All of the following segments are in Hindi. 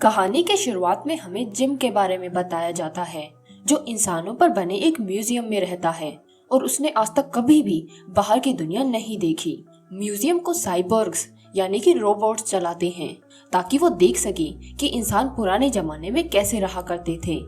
कहानी के शुरुआत में हमें जिम के बारे में बताया जाता है, जो इंसानों पर बने एक म्यूजियम में रहता है और उसने आज तक कभी भी बाहर की दुनिया नहीं देखी। म्यूजियम को साइबोर्ग्स यानी कि रोबोट्स चलाते हैं ताकि वो देख सके कि इंसान पुराने जमाने में कैसे रहा करते थे।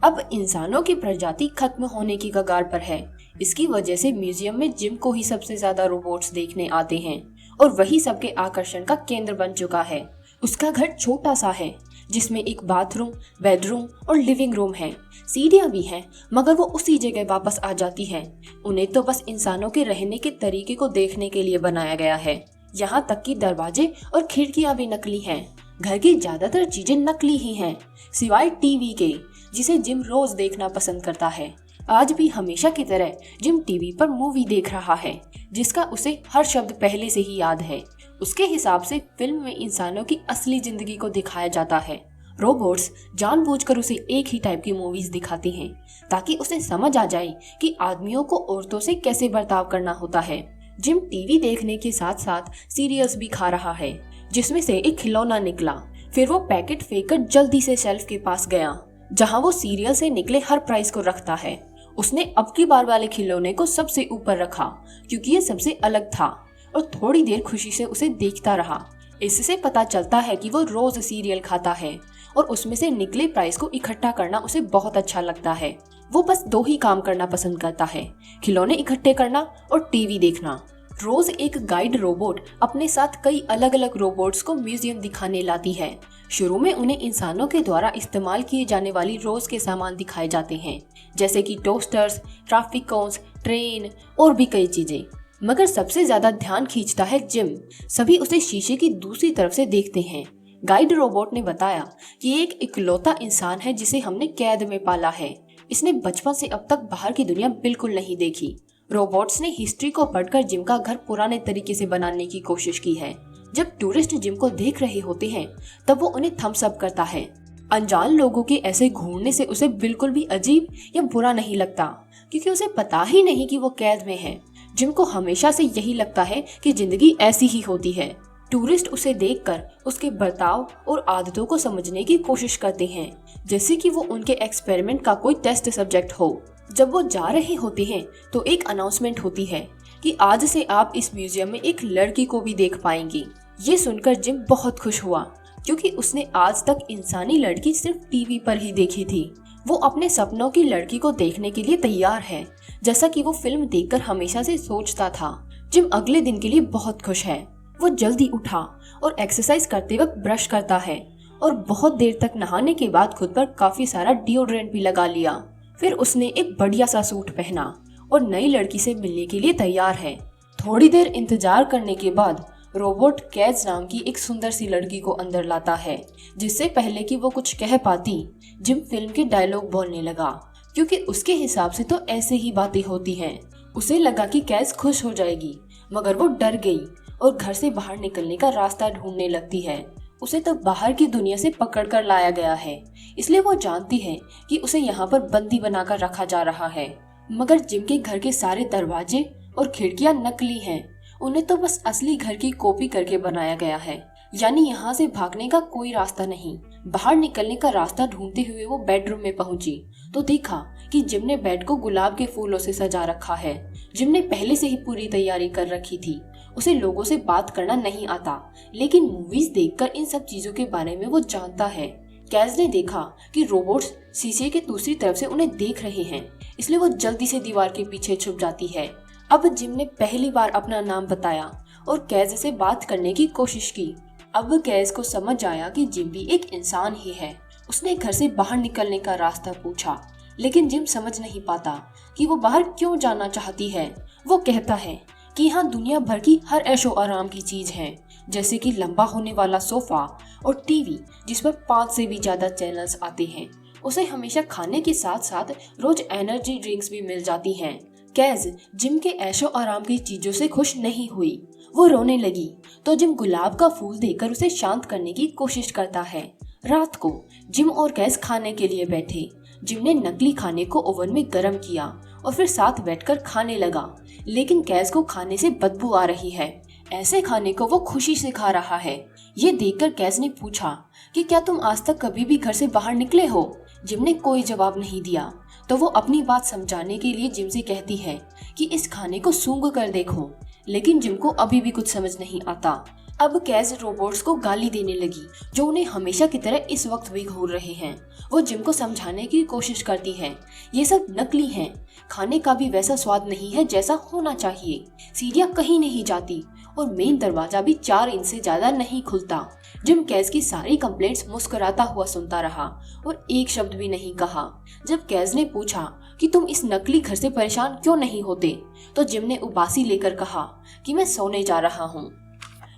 अब इंसानों की प्रजाति खत्म होने की कगार पर है। इसकी वजह से म्यूजियम में जिम को ही सबसे ज्यादा रोबोट्स देखने आते हैं और वही सबके आकर्षण का केंद्र बन चुका है। उसका घर छोटा सा है जिसमें एक बाथरूम, बेडरूम और लिविंग रूम है। सीढ़ियां भी हैं, मगर वो उसी जगह वापस आ जाती हैं। उन्हें तो बस इंसानों के रहने के तरीके को देखने के लिए बनाया गया है। यहाँ तक कि दरवाजे और खिड़कियां भी नकली हैं। घर की ज्यादातर चीजें नकली ही हैं, सिवाय टीवी के, जिसे जिम रोज देखना पसंद करता है। आज भी हमेशा की तरह जिम टीवी पर मूवी देख रहा है, जिसका उसे हर शब्द पहले से ही याद है। उसके हिसाब से फिल्म में इंसानों की असली जिंदगी को दिखाया जाता है। रोबोट्स जानबूझकर उसे एक ही टाइप की मूवीज दिखाती हैं ताकि उसे समझ आ जाए कि आदमियों को औरतों से कैसे बर्ताव करना होता है। जिम टीवी देखने के साथ साथ सीरियल्स भी खा रहा है, जिसमें से एक खिलौना निकला। फिर वो पैकेट फेंककर जल्दी से शेल्फ के पास गया जहाँ वो सीरियल से निकले हर प्राइस को रखता है। उसने अब की बार वाले खिलौने को सबसे ऊपर रखा क्योंकि ये सबसे अलग था और थोड़ी देर खुशी से उसे देखता रहा। इससे पता चलता है कि वो रोज सीरियल खाता है और उसमें से निकले प्राइस को इकट्ठा करना उसे बहुत अच्छा लगता है। वो बस दो ही काम करना पसंद करता है, खिलौने इकट्ठे करना और टीवी देखना। रोज एक गाइड रोबोट अपने साथ कई अलग अलग रोबोट्स को म्यूजियम दिखाने लाती है। शुरू में उन्हें इंसानों के द्वारा इस्तेमाल किए जाने वाली रोज के सामान दिखाए जाते हैं, जैसे कि टोस्टर्स, ट्रैफिक कोन्स, ट्रेन और भी कई चीजें। मगर सबसे ज्यादा ध्यान खींचता है जिम। सभी उसे शीशे की दूसरी तरफ से देखते हैं। गाइड रोबोट ने बताया कि ये एक इकलौता इंसान है जिसे हमने कैद में पाला है। इसने बचपन से अब तक बाहर की दुनिया बिल्कुल नहीं देखी। रोबोट्स ने हिस्ट्री को पढ़कर जिम का घर पुराने तरीके से बनाने की कोशिश की है। जब टूरिस्ट जिम को देख रहे होते हैं तब वो उन्हें थम्स अप करता है। अनजान लोगों के ऐसे घूरने से उसे बिल्कुल भी अजीब या बुरा नहीं लगता, क्योंकि उसे पता ही नहीं कि वो कैद में है। जिम को हमेशा से यही लगता है कि जिंदगी ऐसी ही होती है। टूरिस्ट उसे देखकर उसके बर्ताव और आदतों को समझने की कोशिश करते हैं, जैसे कि वो उनके एक्सपेरिमेंट का कोई टेस्ट सब्जेक्ट हो। जब वो जा रहे होते हैं तो एक अनाउंसमेंट होती है कि आज से आप इस म्यूजियम में एक लड़की को भी देख पाएंगी। ये सुनकर जिम बहुत खुश हुआ, क्योंकि उसने आज तक इंसानी लड़की सिर्फ टीवी पर ही देखी थी। वो अपने सपनों की लड़की को देखने के लिए तैयार है, जैसा कि वो फिल्म देखकर हमेशा से सोचता था। जिम अगले दिन के लिए बहुत खुश है। वो जल्दी उठा और एक्सरसाइज करते वक्त ब्रश करता है और बहुत देर तक नहाने के बाद खुद पर काफी सारा डिओड्रेंट भी लगा लिया। फिर उसने एक बढ़िया सा सूट पहना और नई लड़की से मिलने के लिए तैयार है। थोड़ी देर इंतजार करने के बाद रोबोट कैज नाम की एक सुंदर सी लड़की को अंदर लाता है। जिससे पहले कि वो कुछ कह पाती, जिम फिल्म के डायलॉग बोलने लगा, क्योंकि उसके हिसाब से तो ऐसे ही बातें होती हैं। उसे लगा कि कैज खुश हो जाएगी, मगर वो डर गई और घर से बाहर निकलने का रास्ता ढूंढने लगती है। उसे तो बाहर की दुनिया से पकड़कर लाया गया है, इसलिए वो जानती है कि उसे यहाँ पर बंदी बनाकर रखा जा रहा है। मगर जिम के घर के सारे दरवाजे और खिड़कियां नकली हैं। उन्हें तो बस असली घर की कॉपी करके बनाया गया है, यानी यहाँ से भागने का कोई रास्ता नहीं। बाहर निकलने का रास्ता ढूंढते हुए वो बेडरूम में पहुंची तो देखा कि जिम ने बेड को गुलाब के फूलों से सजा रखा है। जिम ने पहले से ही पूरी तैयारी कर रखी थी। उसे लोगों से बात करना नहीं आता, लेकिन मूवीज देखकर इन सब चीजों के बारे में वो जानता है। कैज ने देखा कि रोबोट्स शीशे के दूसरी तरफ से उन्हें देख रहे हैं, इसलिए वो जल्दी से दीवार के पीछे छुप जाती है। अब जिम ने पहली बार अपना नाम बताया और कैज से बात करने की कोशिश की। अब कैज को समझ आया कि जिम भी एक इंसान ही है। उसने घर से बाहर निकलने का रास्ता पूछा, लेकिन जिम समझ नहीं पाता कि वो बाहर क्यों जाना चाहती है। वो कहता है कि यहाँ दुनिया भर की हर ऐशो आराम की चीज है, जैसे कि लंबा होने वाला सोफा और टीवी जिस पर 5 से भी ज्यादा चैनल्स आते हैं। उसे हमेशा खाने के साथ साथ रोज एनर्जी ड्रिंक्स भी मिल जाती हैं। कैज जिम के ऐशो आराम की चीजों से खुश नहीं हुई। वो रोने लगी तो जिम गुलाब का फूल देकर उसे शांत करने की कोशिश करता है। रात को जिम और कैज खाने के लिए बैठे। जिम ने नकली खाने को ओवन में गर्म किया और फिर साथ बैठकर खाने लगा, लेकिन कैज को खाने से बदबू आ रही है। ऐसे खाने को वो खुशी से खा रहा है। ये देखकर कैज ने पूछा कि क्या तुम आज तक कभी भी घर से बाहर निकले हो? जिम ने कोई जवाब नहीं दिया। तो वो अपनी बात समझाने के लिए जिम से कहती है कि इस खाने को सूंघ कर देखो, लेकिन जिम को अभी भी कुछ समझ नहीं आता। अब कैज रोबोट्स को गाली देने लगी जो उन्हें हमेशा की तरह इस वक्त भी घूर रहे हैं। वो जिम को समझाने की कोशिश करती है, ये सब नकली हैं, खाने का भी वैसा स्वाद नहीं है जैसा होना चाहिए, सीढ़ियाँ कहीं नहीं जाती और मेन दरवाजा भी 4 इंच से ज्यादा नहीं खुलता। जिम कैज की सारी कंप्लेंट्स मुस्कुराता हुआ सुनता रहा और एक शब्द भी नहीं कहा। जब कैज ने पूछा कि तुम इस नकली घर से परेशान क्यों नहीं होते, तो जिम ने उबासी लेकर कहा कि मैं सोने जा रहा हूँ।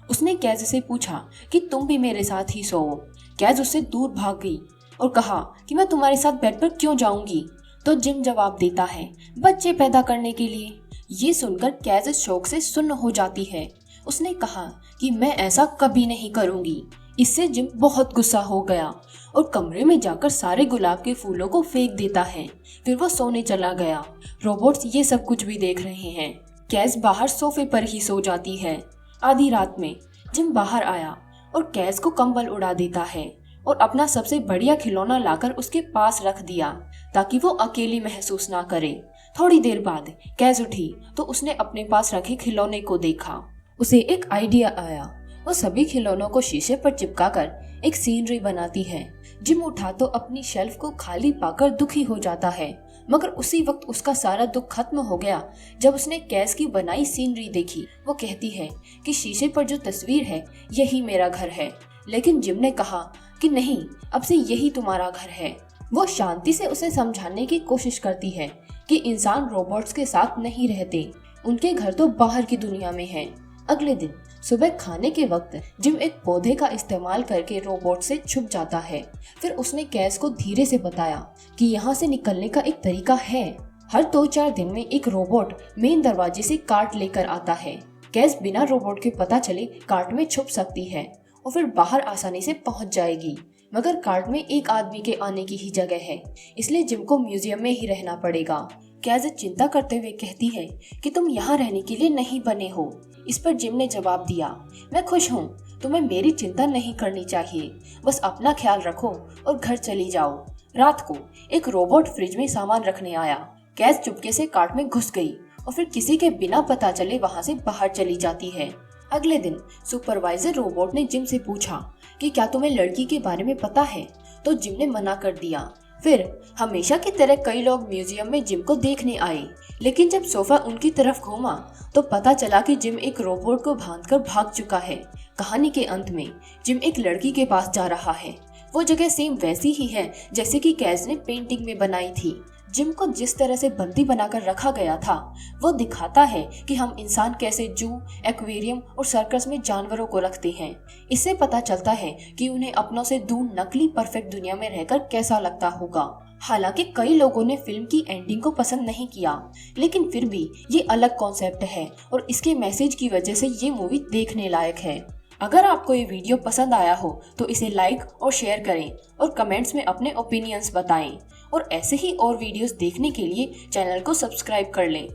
उसने कैज से पूछा कि तुम भी मेरे साथ ही सोओ। कैज उससे दूर भाग गई और कहा कि मैं तुम्हारे साथ बेड पर क्यों जाऊंगी। तो जिम जवाब देता है, बच्चे पैदा करने के लिए। ये सुनकर कैज शौक से सुन्न हो जाती है। उसने कहा कि मैं ऐसा कभी नहीं करूंगी। इससे जिम बहुत गुस्सा हो गया और कमरे में जाकर सारे गुलाब के फूलों को फेंक देता है। फिर वो सोने चला गया। रोबोट्स ये सब कुछ भी देख रहे हैं। कैज बाहर सोफे पर ही सो जाती है। आधी रात में जिम बाहर आया और कैज को कंबल उड़ा देता है और अपना सबसे बढ़िया खिलौना लाकर उसके पास रख दिया ताकि वो अकेली महसूस ना करे। थोड़ी देर बाद कैज उठी तो उसने अपने पास रखे खिलौने को देखा। उसे एक आइडिया आया। वो सभी खिलौनों को शीशे पर चिपकाकर एक सीनरी बनाती है। जिम उठा तो अपनी शेल्फ को खाली पाकर दुखी हो जाता है, मगर उसी वक्त उसका सारा दुख खत्म हो गया जब उसने कैज की बनाई सीनरी देखी। वो कहती है कि शीशे पर जो तस्वीर है यही मेरा घर है, लेकिन जिम ने कहा कि नहीं, अब से यही तुम्हारा घर है। वो शांति से उसे समझाने की कोशिश करती है कि इंसान रोबोट्स के साथ नहीं रहते, उनके घर तो बाहर की दुनिया में है। अगले दिन सुबह खाने के वक्त जिम एक पौधे का इस्तेमाल करके रोबोट से छुप जाता है। फिर उसने कैज को धीरे से बताया कि यहाँ से निकलने का एक तरीका है। हर 2-4 दिन में एक रोबोट मेन दरवाजे से कार्ट लेकर आता है। कैज बिना रोबोट के पता चले कार्ट में छुप सकती है और फिर बाहर आसानी से पहुँच जाएगी, मगर कार्ट में एक आदमी के आने की ही जगह है, इसलिए जिम को म्यूजियम में ही रहना पड़ेगा। कैज चिंता करते हुए कहती है कि तुम यहाँ रहने के लिए नहीं बने हो। इस पर जिम ने जवाब दिया, मैं खुश हूँ, तुम्हें मेरी चिंता नहीं करनी चाहिए, बस अपना ख्याल रखो और घर चली जाओ। रात को एक रोबोट फ्रिज में सामान रखने आया। कैज चुपके से कार्ट में घुस गई और फिर किसी के बिना पता चले वहाँ से बाहर चली जाती है। अगले दिन सुपरवाइजर रोबोट ने जिम से पूछा कि क्या तुम्हें लड़की के बारे में पता है, तो जिम ने मना कर दिया। फिर हमेशा की तरह कई लोग म्यूजियम में जिम को देखने आए, लेकिन जब सोफा उनकी तरफ घूमा तो पता चला कि जिम एक रोबोट को बांधकर भाग चुका है। कहानी के अंत में जिम एक लड़की के पास जा रहा है। वो जगह सेम वैसी ही है जैसे कि कैज ने पेंटिंग में बनाई थी। जिम को जिस तरह से बंदी बनाकर रखा गया था वो दिखाता है कि हम इंसान कैसे जू, एक्वेरियम और सर्कस में जानवरों को रखते हैं। इससे पता चलता है कि उन्हें अपनों से दूर नकली परफेक्ट दुनिया में रहकर कैसा लगता होगा। हालांकि कई लोगों ने फिल्म की एंडिंग को पसंद नहीं किया, लेकिन फिर भी ये अलग कॉन्सेप्ट है और इसके मैसेज की वजह से ये मूवी देखने लायक है। अगर आपको ये वीडियो पसंद आया हो तो इसे लाइक और शेयर करें और कमेंट्स में अपने ओपिनियंस बताएं और ऐसे ही और वीडियोस देखने के लिए चैनल को सब्सक्राइब कर लें।